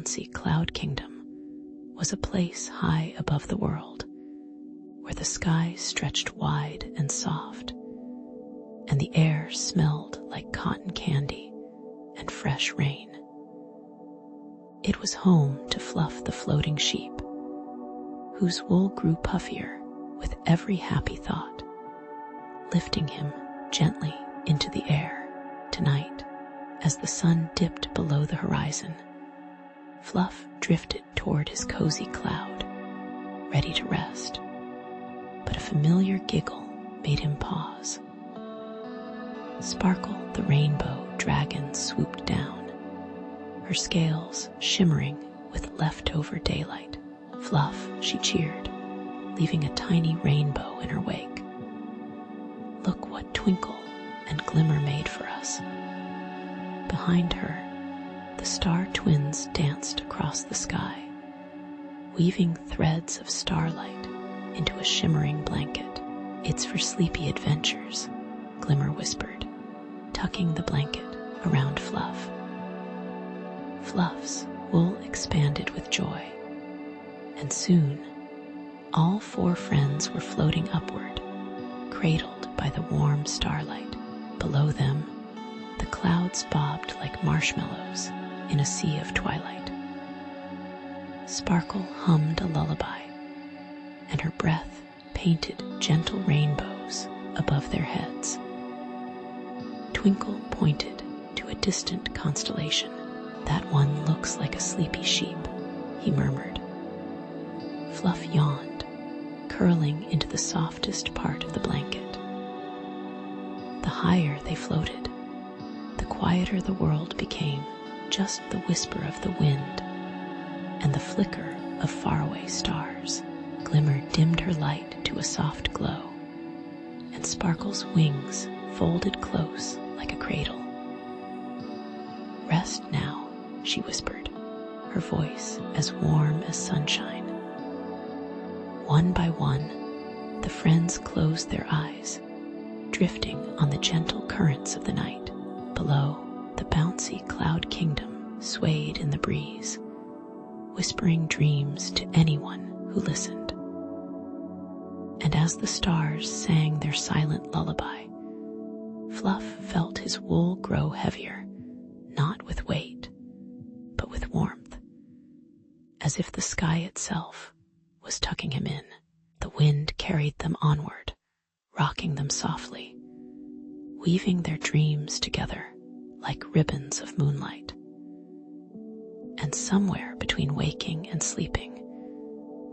bouncy cloud kingdom was a place high above the world, where the sky stretched wide and soft, and the air smelled like cotton candy and fresh rain. It was home to Fluff the floating sheep, whose wool grew puffier with every happy thought, lifting him gently into the air. Tonight, as the sun dipped below the horizon, Fluff drifted toward his cozy cloud, ready to rest. But a familiar giggle made him pause. Sparkle, the rainbow dragon, swooped down, her scales shimmering with leftover daylight. "Fluff," she cheered, leaving a tiny rainbow in her wake. "Look what twinkle and glimmer made for us." Behind her, the star twins danced across the sky, weaving threads of starlight into a shimmering blanket. "It's for sleepy adventures," Glimmer whispered, tucking the blanket around Fluff. Fluff's wool expanded with joy, and soon all four friends were floating upward, cradled by the warm starlight. Below them, the clouds bobbed like marshmallows in a sea of twilight. Sparkle hummed a lullaby, and her breath painted gentle rainbows above their heads. Twinkle pointed to a distant constellation. "That one looks like a sleepy sheep," he murmured. Fluff yawned, curling into the softest part of the blanket. The higher they floated, the quieter the world became. Just the whisper of the wind and the flicker of faraway stars. Glimmer dimmed her light to a soft glow, and Sparkle's wings folded close like a cradle. "Rest now," she whispered, her voice as warm as sunshine. One by one, the friends closed their eyes, drifting on the gentle currents of the night. Below, the bouncy cloud kingdom swayed in the breeze, whispering dreams to anyone who listened. And as the stars sang their silent lullaby, Fluff felt his wool grow heavier, not with weight, but with warmth, as if the sky itself was tucking him in. The wind carried them onward, rocking them softly, weaving their dreams together like ribbons of moonlight. And somewhere between waking and sleeping,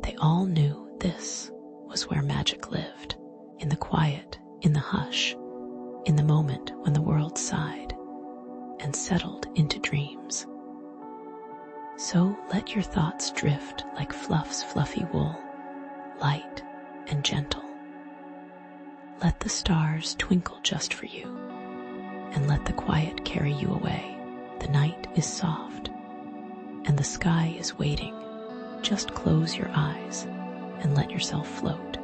they all knew this was where magic lived, in the quiet, in the hush, in the moment when the world sighed and settled into dreams. So let your thoughts drift like Fluff's fluffy wool, light and gentle. Let the stars twinkle just for you, and let the quiet carry you away. The night is soft, and the sky is waiting. Just close your eyes and let yourself float.